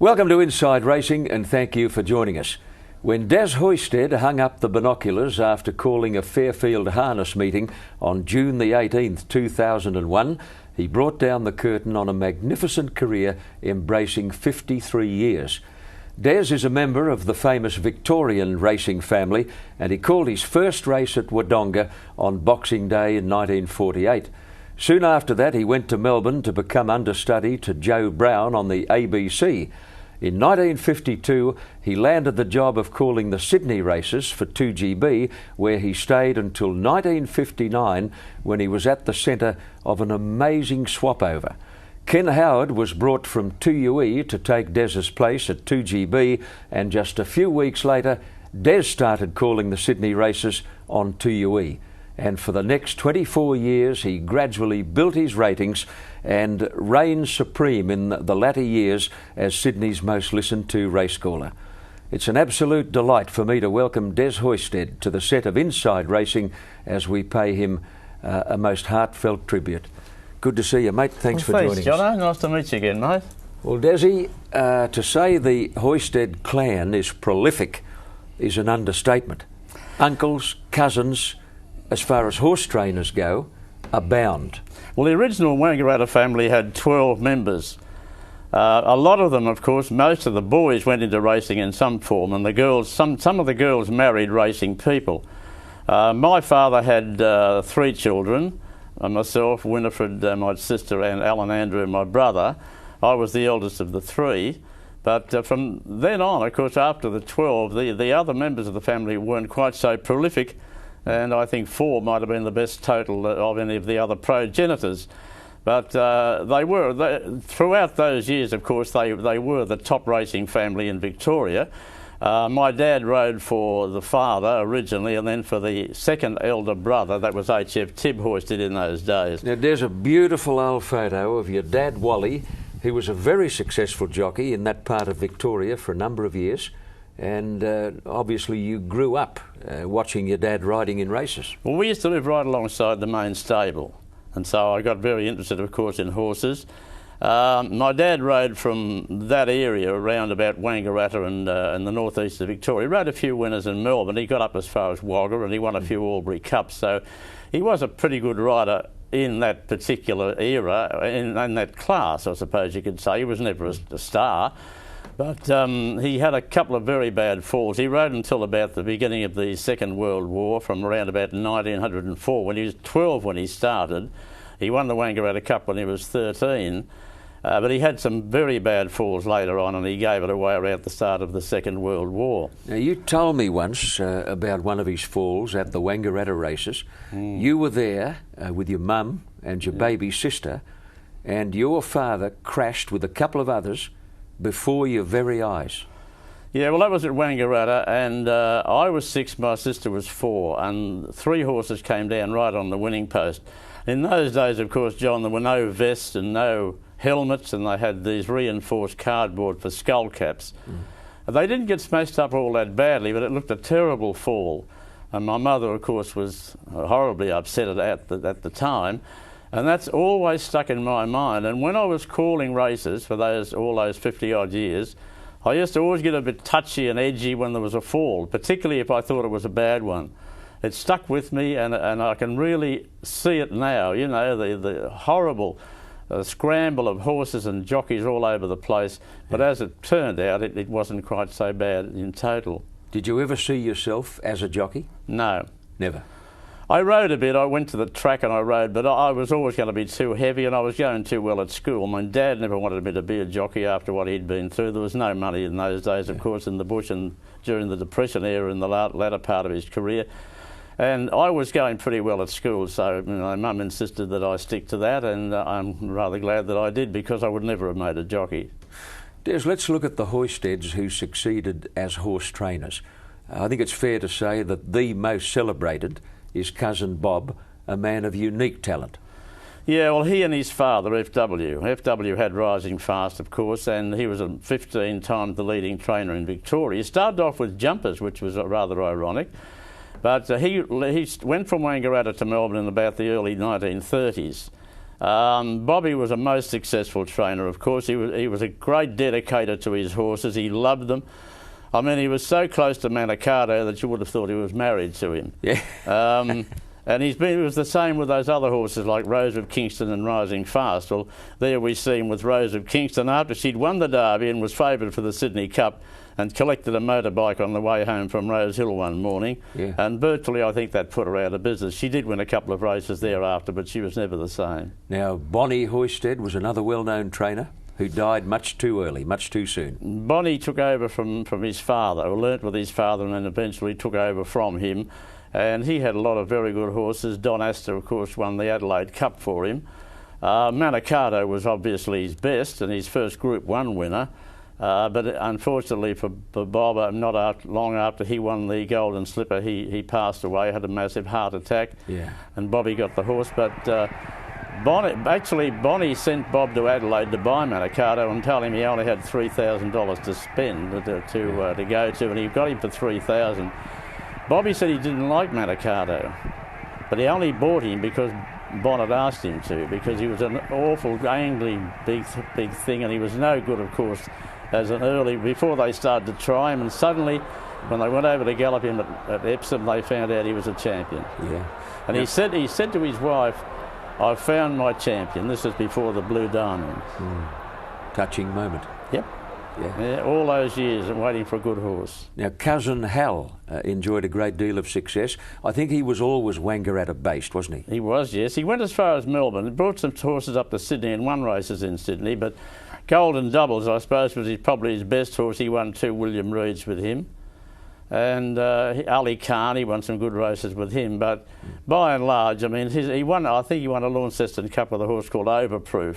Welcome to Inside Racing and thank you for joining us. When Des Hoysted hung up the binoculars after calling a Fairfield harness meeting on June the 18th, 2001, he brought down the curtain on a magnificent career embracing 53 years. Des is a member of the famous Victorian racing family and he called his first race at Wodonga on Boxing Day in 1948. Soon after that he went to Melbourne to become understudy to Joe Brown on the ABC. In 1952 he landed the job of calling the Sydney races for 2GB, where he stayed until 1959 when he was at the centre of an amazing swap-over. Ken Howard was brought from 2UE to take Des's place at 2GB, and just a few weeks later Des started calling the Sydney races on 2UE. And for the next 24 years he gradually built his ratings and reigned supreme in the latter years as Sydney's most listened to racecaller. It's an absolute delight for me to welcome Des Hoysted to the set of Inside Racing as we pay him a most heartfelt tribute. Good to see you, mate. Thanks for joining us. Thanks, Jono. Nice to meet you again, mate. Well, Desi, to say the Hoysted clan is prolific is an understatement. Uncles, cousins, as far as horse trainers go, abound. Well, the original Wangaratta family had 12 members. A lot of them, of course, most of the boys went into racing in some form, and the girls, some of the girls married racing people. My father had 3 children, myself, Winifred, my sister, and Alan Andrew, my brother. I was the eldest of the 3. But from then on, of course, after the 12, the other members of the family weren't quite so prolific, and I think 4 might have been the best total of any of the other progenitors. But throughout those years, of course, they were the top racing family in Victoria. My dad rode for the father originally, and then for the second elder brother, that was HF Tib Hoysted in those days. Now, there's a beautiful old photo of your dad, Wally, who was a very successful jockey in that part of Victoria for a number of years. And obviously you grew up watching your dad riding in races. Well, we used to live right alongside the main stable, and so I got very interested, of course, in horses. My dad rode from that area around about Wangaratta and the northeast of Victoria. He rode a few winners in Melbourne. He got up as far as Wagga and he won a few Albury Cups. So he was a pretty good rider in that particular era, in that class, I suppose you could say. He was never a star. But he had a couple of very bad falls. He rode until about the beginning of the Second World War, from around about 1904, when he was 12 when he started. He won the Wangaratta Cup when he was 13, but he had some very bad falls later on, and he gave it away around the start of the Second World War. Now, you told me once about one of his falls at the Wangaratta races. You were there with your mum and your baby sister, and your father crashed with a couple of others before your very eyes. Yeah, well, that was at Wangaratta, and I was 6, my sister was 4, and 3 horses came down right on the winning post. In those days, of course, John, there were no vests and no helmets, and they had these reinforced cardboard for skull caps. They didn't get smashed up all that badly, but it looked a terrible fall. And my mother, of course, was horribly upset at the time. And that's always stuck in my mind. And when I was calling races for all those 50-odd years, I used to always get a bit touchy and edgy when there was a fall, particularly if I thought it was a bad one. It stuck with me, and I can really see it now, you know, the horrible scramble of horses and jockeys all over the place. But as it turned out, it wasn't quite so bad in total. Did you ever see yourself as a jockey? No. Never? I rode a bit. I went to the track and I rode, but I was always going to be too heavy, and I was going too well at school. My dad never wanted me to be a jockey after what he'd been through. There was no money in those days, of course, in the bush and during the Depression era in the latter part of his career. And I was going pretty well at school, so Mum insisted that I stick to that, and I'm rather glad that I did, because I would never have made a jockey. Des, let's look at the Hoysteds who succeeded as horse trainers. I think it's fair to say that the most celebrated is cousin Bob, a man of unique talent. Yeah, well, he and his father, FW. FW had Rising Fast, of course, and he was 15 times the leading trainer in Victoria. He started off with jumpers, which was rather ironic, but he went from Wangaratta to Melbourne in about the early 1930s, Bobby was a most successful trainer, of course. He was a great dedicator to his horses. He loved them. I mean, he was so close to Manicato that you would have thought he was married to him. Yeah. And it was the same with those other horses like Rose of Kingston and Rising Fast. Well, there we see him with Rose of Kingston after she'd won the Derby and was favoured for the Sydney Cup and collected a motorbike on the way home from Rose Hill one morning. Yeah. And virtually I think that put her out of business. She did win a couple of races thereafter, but she was never the same. Now, Des Hoysted was another well-known trainer who died much too early, much too soon. Bonnie took over from his father, or learnt with his father, and then eventually took over from him. And he had a lot of very good horses. Don Astor, of course, won the Adelaide Cup for him. Manicato was obviously his best and his first Group 1 winner. But unfortunately for Bob, not long after he won the Golden Slipper, he passed away, had a massive heart attack. Yeah. And Bobby got the horse. But Bonnie sent Bob to Adelaide to buy Manicato and told him he only had $3,000 to spend to go to, and he got him for $3,000. Bobby said he didn't like Manicato, but he only bought him because Bonnet asked him to, because he was an awful, angry, big thing, and he was no good, of course, as an early, before they started to try him, and suddenly, when they went over to gallop him at Epsom, they found out he was a champion. Yeah. And he said to his wife, "I found my champion." This is before the Blue Diamond. Touching moment. Yep. Yeah, all those years and waiting for a good horse. Now, cousin Hal enjoyed a great deal of success. I think he was always Wangaratta based, wasn't he? He was, yes. He went as far as Melbourne. He brought some horses up to Sydney and won races in Sydney, but Golden Doubles, I suppose, was probably his best horse. He won 2 William Reeds with him. And Ali Khan, he won some good races with him, but by and large, I mean, I think he won a Launceston Cup with a horse called Overproof.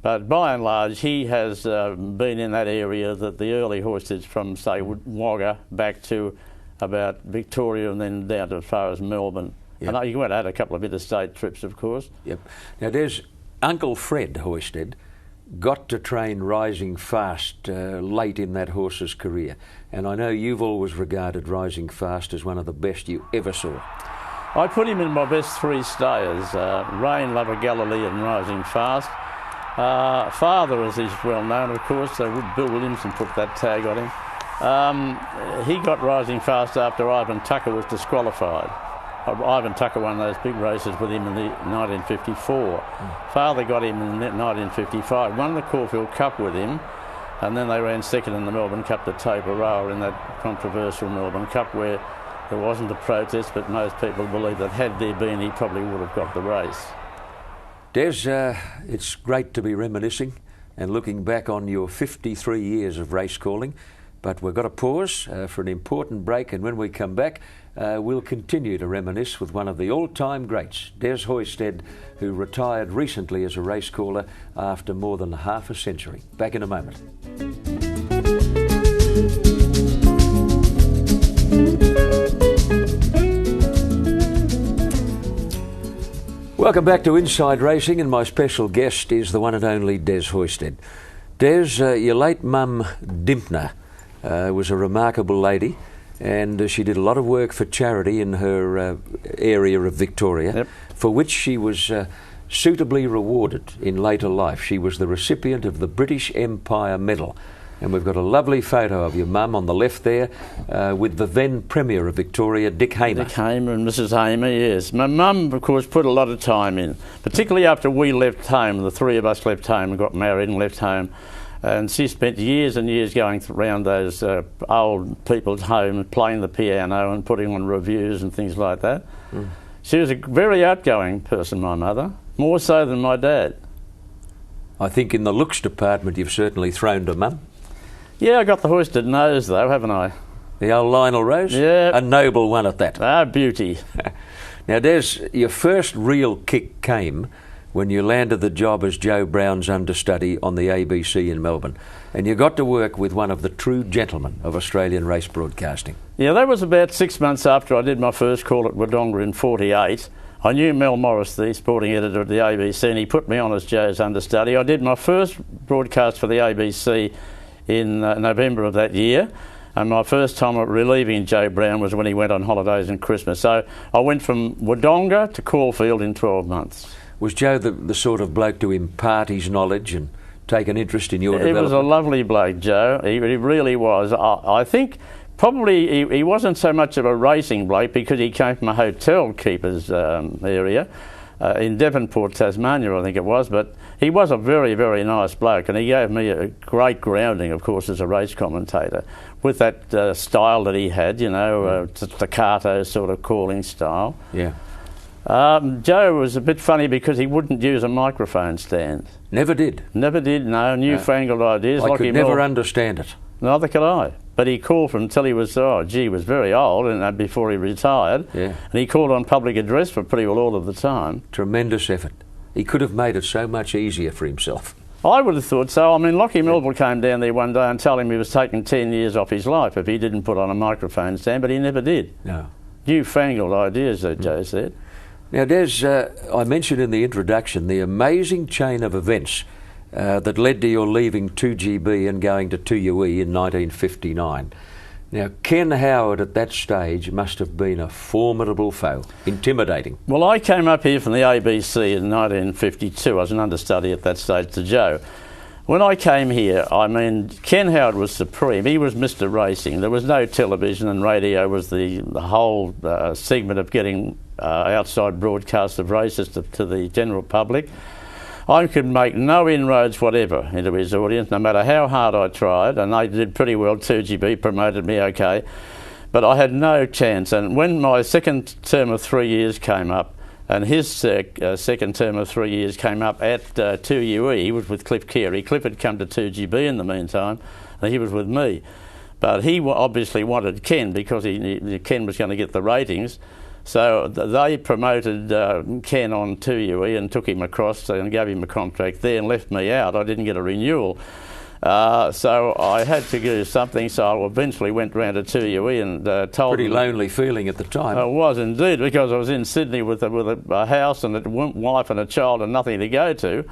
But by and large, he has been in that area that the early horses from, say, Wagga back to about Victoria and then down to as far as Melbourne. Yep. And you went out a couple of interstate trips, of course. Yep. Now, there's Uncle Fred Hoysted got to train Rising Fast late in that horse's career. And I know you've always regarded Rising Fast as one of the best you ever saw. I put him in my best 3 stayers, Rain, Lover, Galilee and Rising Fast. Father, as he's well known, of course, so Bill Williamson put that tag on him. He got Rising Fast after Ivan Tucker was disqualified. Ivan Tucker won those big races with him in 1954. Father got him in 1955, won the Caulfield Cup with him, and then they ran second in the Melbourne Cup to Taparoa in that controversial Melbourne Cup where there wasn't a protest, but most people believe that had there been, he probably would have got the race. Des, it's great to be reminiscing and looking back on your 53 years of race calling, but we've got to pause for an important break, and when we come back, we'll continue to reminisce with one of the all-time greats, Des Hoysted, who retired recently as a race caller after more than half a century. Back in a moment. Welcome back to Inside Racing, and my special guest is the one and only Des Hoysted. Des, your late mum, Dimpner, was a remarkable lady, and she did a lot of work for charity in her area of Victoria, yep, for which she was suitably rewarded in later life. She was the recipient of the British Empire Medal. And we've got a lovely photo of your mum on the left there with the then Premier of Victoria, Dick Hamer. Dick Hamer and Mrs Hamer, yes. My mum, of course, put a lot of time in, particularly after we left home. The 3 of us left home and got married and left home. And she spent years and years going around those old people's homes, playing the piano and putting on reviews and things like that. She was a very outgoing person, my mother, more so than my dad. I think in the looks department you've certainly thrown to mum. Yeah, I got the hoisted nose though, haven't I? The old Lionel Rose? Yeah. A noble one at that. Ah, beauty. Now, Des, your first real kick came when you landed the job as Joe Brown's understudy on the ABC in Melbourne, and you got to work with one of the true gentlemen of Australian race broadcasting. Yeah, that was about 6 months after I did my first call at Wodonga in '48. I knew Mel Morris, the sporting editor of the ABC, and he put me on as Joe's understudy. I did my first broadcast for the ABC in November of that year, and my first time relieving Joe Brown was when he went on holidays and Christmas. So I went from Wodonga to Caulfield in 12 months. Was Joe the sort of bloke to impart his knowledge and take an interest in your development? He was a lovely bloke, Joe. He really was. I think probably he wasn't so much of a racing bloke because he came from a hotel keeper's area in Devonport, Tasmania, I think it was, but he was a very, very nice bloke, and he gave me a great grounding, of course, as a race commentator, with that style that he had, you know, staccato sort of calling style. Yeah. Joe was a bit funny because he wouldn't use a microphone stand. Never did? Never did, no. Newfangled ideas. I could never understand it. Neither could I. But he called from until he was, was very old, and before he retired. Yeah. And he called on public address for pretty well all of the time. Tremendous effort. He could have made it so much easier for himself. I would have thought so. I mean, Lockie Melville came down there one day and told him he was taking 10 years off his life if he didn't put on a microphone stand, but he never did. No. Newfangled ideas, Joe said. Now, Des, I mentioned in the introduction the amazing chain of events that led to your leaving 2GB and going to 2UE in 1959. Now, Ken Howard at that stage must have been a formidable foe, intimidating. Well, I came up here from the ABC in 1952. I was an understudy at that stage to Joe. When I came here, I mean, Ken Howard was supreme. He was Mr. Racing. There was no television, and radio was the whole segment of getting outside broadcasts of races to the general public. I could make no inroads whatever into his audience, no matter how hard I tried, and they did pretty well. 2GB promoted me okay, but I had no chance. And when my second term of 3 years came up, and his second term of 3 years came up at 2UE, he was with Cliff Carey. Cliff had come to 2GB in the meantime, and he was with me. But he obviously wanted Ken because Ken was going to get the ratings. So they promoted Ken on 2UE and took him across and gave him a contract there and left me out. I didn't get a renewal. So I had to do something, so I eventually went round to 2UE and told Pretty lonely feeling at the time. It was indeed, because I was in Sydney with a house and a wife and a child and nothing to go to.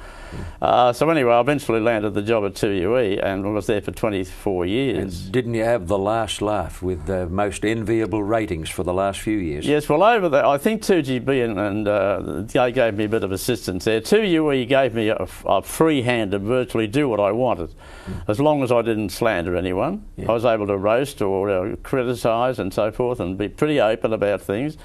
So anyway, I eventually landed the job at 2UE and was there for 24 years. And didn't you have the last laugh with the most enviable ratings for the last few years? Yes, well, over there, I think 2GB and they gave me a bit of assistance there. 2UE gave me a free hand to virtually do what I wanted. As long as I didn't slander anyone. Yeah. I was able to roast or criticise and so forth and be pretty open about things.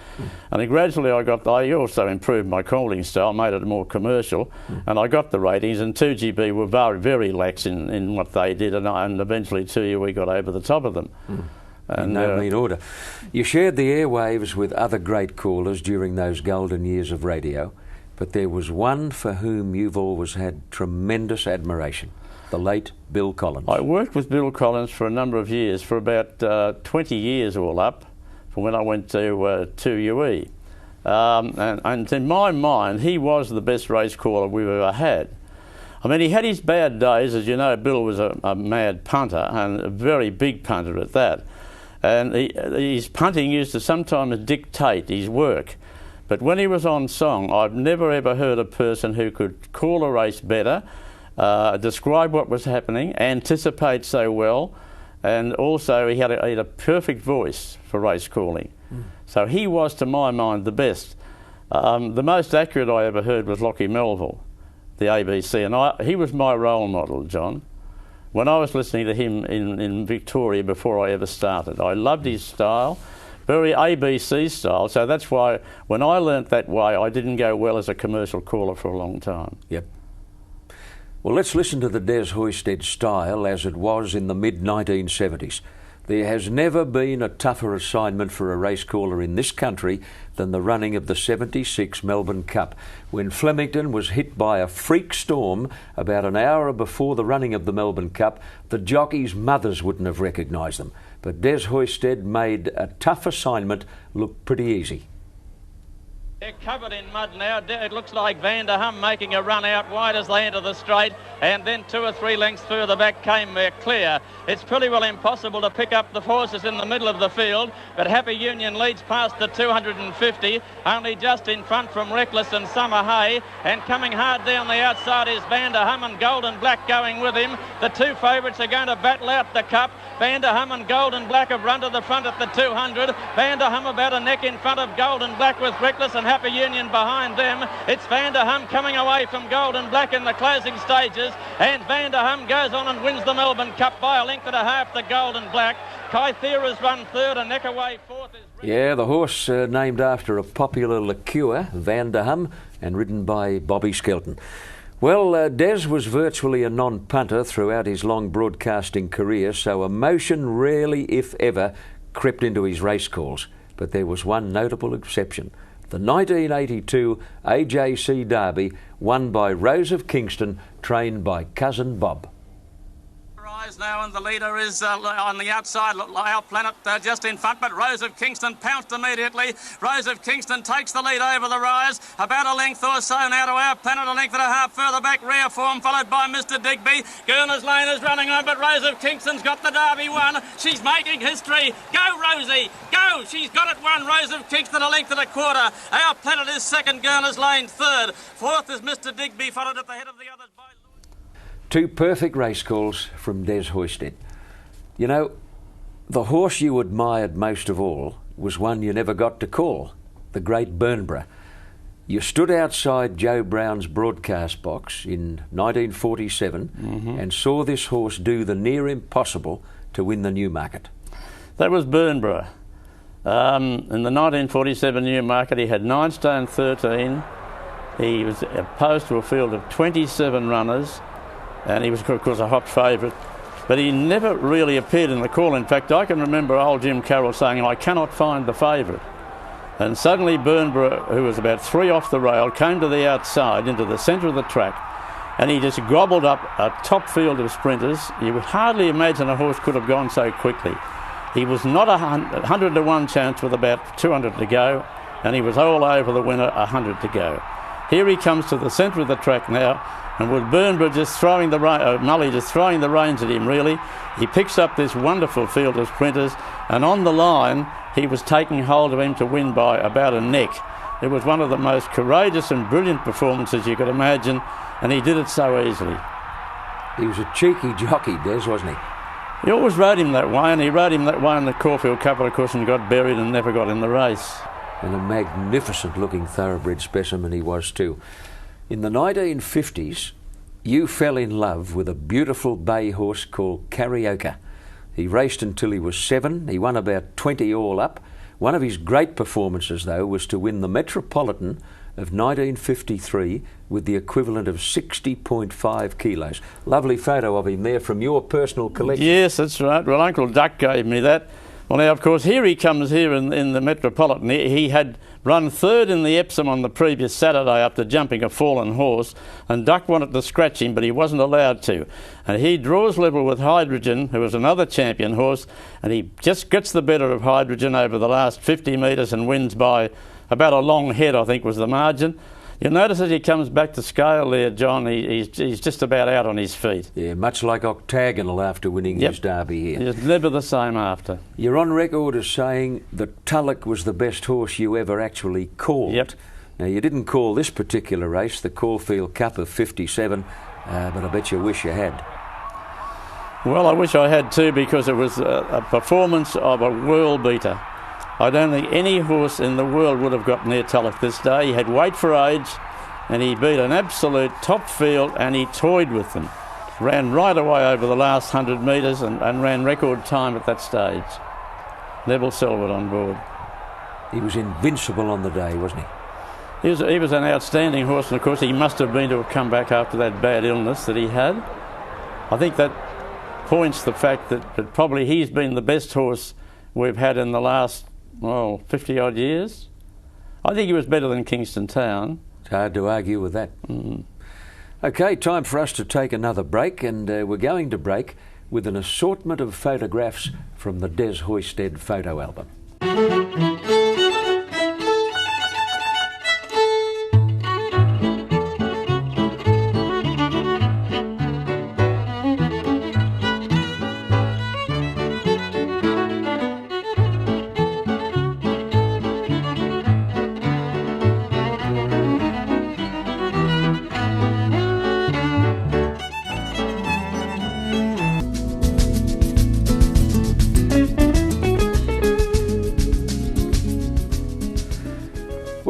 And then gradually I also improved my calling style, made it more commercial, and I got the ratings, and 2GB were very, very lax in what they did, and eventually 2UE got over the top of them. And no mean order. You shared the airwaves with other great callers during those golden years of radio, but there was one for whom you've always had tremendous admiration. The late Bill Collins. I worked with Bill Collins for a number of years, for about 20 years all up, from when I went to 2UE. And in my mind, he was the best race caller we've ever had. I mean, he had his bad days. As you know, Bill was a mad punter, and a very big punter at that. And his punting used to sometimes dictate his work. But when he was on song, I've never ever heard a person who could call a race better, describe what was happening, anticipate so well, and also he had a perfect voice for race calling. So he was, to my mind, the best. The most accurate I ever heard was Lockie Melville, the ABC, and he was my role model, John. When I was listening to him in Victoria before I ever started, I loved his style, very ABC style, so that's why when I learnt that way, I didn't go well as a commercial caller for a long time. Yep. Well, let's listen to the Des Hoysted style as it was in the mid-1970s. There has never been a tougher assignment for a race caller in this country than the running of the 76 Melbourne Cup, when Flemington was hit by a freak storm about an hour before the running of the Melbourne Cup. The jockeys' mothers wouldn't have recognised them, but Des Hoysted made a tough assignment look pretty easy. They're covered in mud now. It looks like Van der Hum making a run out wide as they enter the straight, and then 2 or 3 lengths further back came clear. It's pretty well impossible to pick up the forces in the middle of the field, but Happy Union leads past the 250, only just in front from Reckless and Summer Hay, and coming hard down the outside is Van der Hum, and Gold and Black going with him. The 2 favourites are going to battle out the cup. Van der Hum and Golden Black have run to the front at the 200. Van der Hum about a neck in front of Golden Black with Reckless and Happy Union behind them. It's Van der Hum coming away from Golden Black in the closing stages, and Van der Hum goes on and wins the Melbourne Cup by a length and a half to Golden Black. Kythera's run third, and neck away fourth is... Yeah, the horse named after a popular liqueur, Van der Hum, and ridden by Bobby Skelton. Well, Des was virtually a non-punter throughout his long broadcasting career, so emotion rarely, if ever, crept into his race calls. But there was one notable exception. The 1982 AJC Derby, won by Rose of Kingston, trained by Cousin Bob. Now, and the leader is on the outside, Our Planet just in front, but Rose of Kingston pounced immediately. Rose of Kingston takes the lead over the Rise, about a length or so now to Our Planet, a length and a half further back, Rare Form, followed by Mr. Digby. Gurner's Lane is running on, but Rose of Kingston's got the Derby won. She's making history. Go, Rosie, go! She's got it won. Rose of Kingston, a length and a quarter. Our Planet is second, Gurner's Lane third. Fourth is Mr. Digby, followed at the head of the others by... Two perfect race calls from Des Hoysted. You know, the horse you admired most of all was one you never got to call, the Great Burnborough. You stood outside Joe Brown's broadcast box in 1947 and saw this horse do the near impossible to win the Newmarket. That was Burnborough. In the 1947 Newmarket, he had 9 stone 13. He was opposed to a field of 27 runners, and he was, of course, a hot favourite. But he never really appeared in the call. In fact, I can remember old Jim Carroll saying, I cannot find the favourite. And suddenly Burnborough, who was about 3 off the rail, came to the outside into the centre of the track, and he just gobbled up a top field of sprinters. You would hardly imagine a horse could have gone so quickly. He was not a 100 to 1 chance with about 200 to go, and he was all over the winner, 100 to go. Here he comes to the centre of the track now, and with Burnborough just throwing the Mully just throwing the reins at him, really, he picks up this wonderful field of sprinters, and on the line he was taking hold of him to win by about a neck. It was one of the most courageous and brilliant performances you could imagine, and he did it so easily. He was a cheeky jockey, Des, wasn't he? He always rode him that way, and he rode him that way in the Caulfield Cup, of course, and got buried and never got in the race. And a magnificent looking thoroughbred specimen he was too. In the 1950s, you fell in love with a beautiful bay horse called Karaoke. He raced until he was 7. He won about 20 all up. One of his great performances, though, was to win the Metropolitan of 1953 with the equivalent of 60.5 kilos. Lovely photo of him there from your personal collection. Yes, that's right. Well, Uncle Duck gave me that. Well, now, of course, here he comes here in the Metropolitan. He had run third in the Epsom on the previous Saturday after jumping a fallen horse, and Duck wanted to scratch him, but he wasn't allowed to. And he draws level with Hydrogen, who was another champion horse, and he just gets the better of Hydrogen over the last 50 metres and wins by about a long head, I think was the margin. You'll notice as he comes back to scale there, John, he's just about out on his feet. Yeah, much like Octagonal after winning his derby here. He's never the same after. You're on record as saying that Tulloch was the best horse you ever actually called. Yep. Now, you didn't call this particular race, the Caulfield Cup of 57, but I bet you wish you had. Well, I wish I had too, because it was a performance of a world beater. I don't think any horse in the world would have got near Tulloch this day. He had weight for age, and he beat an absolute top field, and he toyed with them. Ran right away over the last 100 metres and ran record time at that stage. Neville Selwood on board. He was invincible on the day, wasn't he? He was an outstanding horse, and of course he must have been to have come back after that bad illness that he had. I think that points the fact that probably he's been the best horse we've had in the last 50-odd years. I think he was better than Kingston Town. It's hard to argue with that. OK, time for us to take another break, and we're going to break with an assortment of photographs from the Des Hoysted photo album.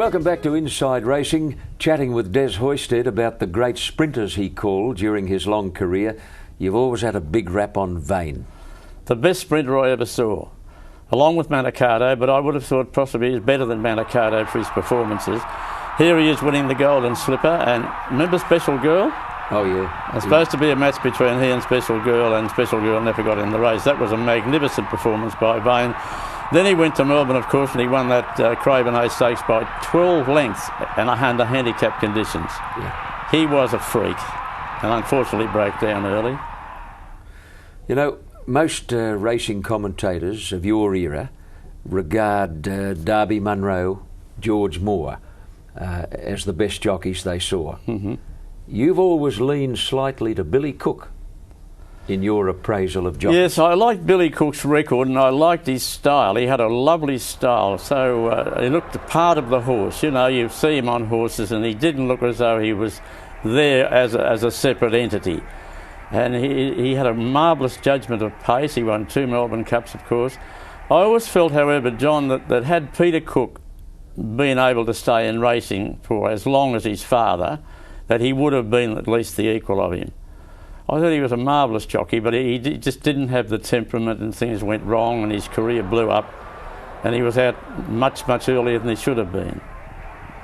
Welcome back to Inside Racing, chatting with Des Hoysted about the great sprinters he called during his long career. You've always had a big rap on Vane. The best sprinter I ever saw, along with Manicato, but I would have thought possibly he's better than Manicato for his performances. Here he is winning the Golden Slipper, and remember Special Girl? Oh, yeah. It's supposed to be a match between he and Special Girl never got in the race. That was a magnificent performance by Vane. Then he went to Melbourne, of course, and he won that Craven A Stakes by 12 lengths and under handicap conditions. Yeah. He was a freak, and unfortunately broke down early. You know, most racing commentators of your era regard Darby Munro, George Moore as the best jockeys they saw. Mm-hmm. You've always leaned slightly to Billy Cook in your appraisal of jockeys. Yes, I liked Billy Cook's record and I liked his style. He had a lovely style, so he looked the part of the horse. You know, you see him on horses and he didn't look as though he was there as a separate entity. And he had a marvellous judgment of pace. He won 2 Melbourne Cups, of course. I always felt, however, John, that had Peter Cook been able to stay in racing for as long as his father, that he would have been at least the equal of him. I thought he was a marvellous jockey, but he just didn't have the temperament, and things went wrong and his career blew up and he was out much, much earlier than he should have been.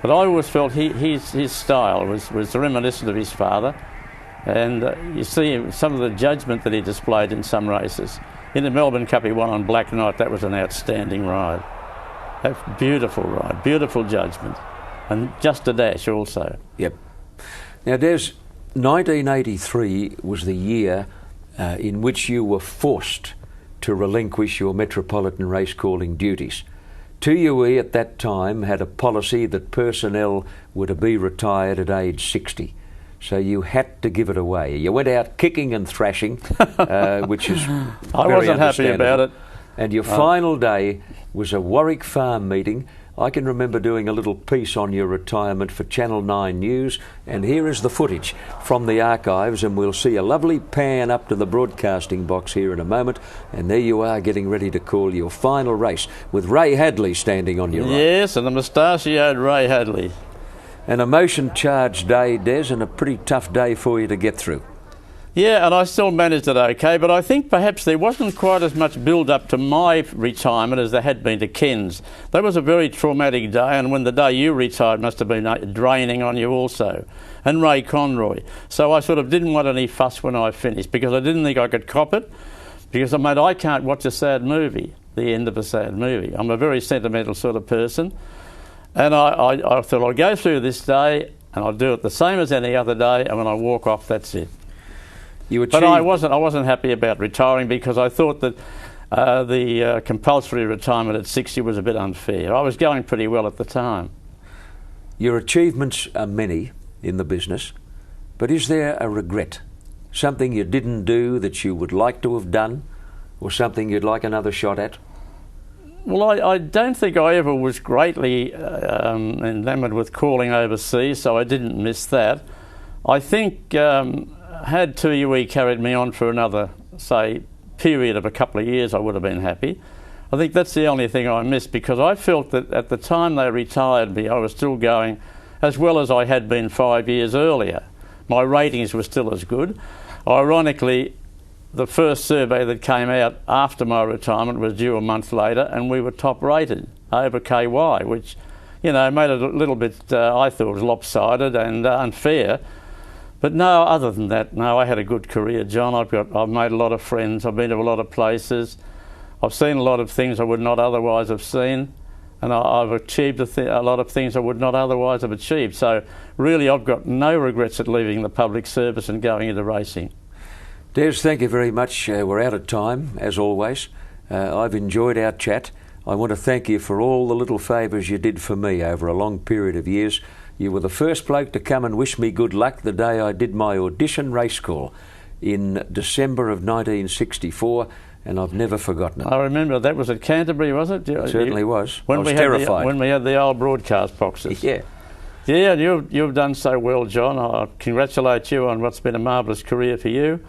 But I always felt his style was reminiscent of his father, and you see some of the judgment that he displayed in some races. In the Melbourne Cup he won on Black Knight. That was an outstanding ride. A beautiful ride, beautiful judgment, and just a dash also. Yep. Now, Des, 1983 was the year in which you were forced to relinquish your metropolitan race calling duties. 2UE at that time had a policy that personnel were to be retired at age 60, so you had to give it away. You went out kicking and thrashing, which is I wasn't happy about it. And your final day was a Warwick Farm meeting. I can remember doing a little piece on your retirement for Channel 9 News, and here is the footage from the archives, and we'll see a lovely pan up to the broadcasting box here in a moment, and there you are getting ready to call your final race with Ray Hadley standing on your right. Yes, and a mustachioed Ray Hadley. An emotion-charged day, Des, and a pretty tough day for you to get through. Yeah, and I still managed it okay, but I think perhaps there wasn't quite as much build-up to my retirement as there had been to Ken's. That was a very traumatic day, and when the day you retired must have been draining on you also, and Ray Conroy. So I sort of didn't want any fuss when I finished, because I didn't think I could cop it, because I can't watch a sad movie, the end of a sad movie. I'm a very sentimental sort of person, and I thought I'll go through this day, and I'll do it the same as any other day, and when I walk off, that's it. But I wasn't happy about retiring, because I thought that the compulsory retirement at 60 was a bit unfair. I was going pretty well at the time. Your achievements are many in the business, but is there a regret? Something you didn't do that you would like to have done, or something you'd like another shot at? Well, I don't think I ever was greatly enamoured with calling overseas, so I didn't miss that. I think had 2UE carried me on for another, say, period of a couple of years, I would have been happy. I think that's the only thing I missed, because I felt that at the time they retired me, I was still going as well as I had been 5 years earlier. My ratings were still as good. Ironically, the first survey that came out after my retirement was due a month later, and we were top rated over KY, which, you know, made it a little bit, I thought, was lopsided and unfair. But no, other than that, no, I had a good career, John. I've made a lot of friends. I've been to a lot of places. I've seen a lot of things I would not otherwise have seen, and I've achieved a lot of things I would not otherwise have achieved. So really, I've got no regrets at leaving the public service and going into racing. Des, thank you very much. We're out of time, as always. I've enjoyed our chat. I want to thank you for all the little favours you did for me over a long period of years. You were the first bloke to come and wish me good luck the day I did my audition race call in December of 1964, and I've never forgotten it. I remember that was at Canterbury, was it? It certainly was. When I was terrified. When we had the old broadcast boxes. Yeah. Yeah, and you've done so well, John. I congratulate you on what's been a marvellous career for you.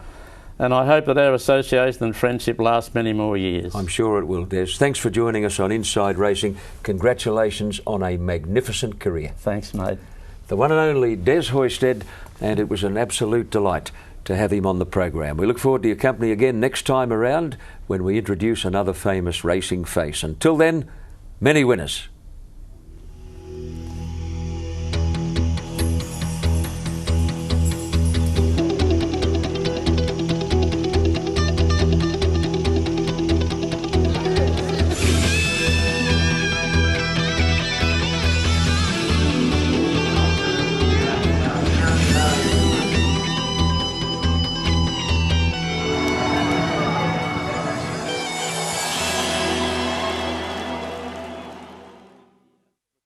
and I hope that our association and friendship lasts many more years. I'm sure it will, Des. Thanks for joining us on Inside Racing. Congratulations on a magnificent career. Thanks, mate. The one and only Des Hoysted, and it was an absolute delight to have him on the program. We look forward to your company again next time around when we introduce another famous racing face. Until then, many winners.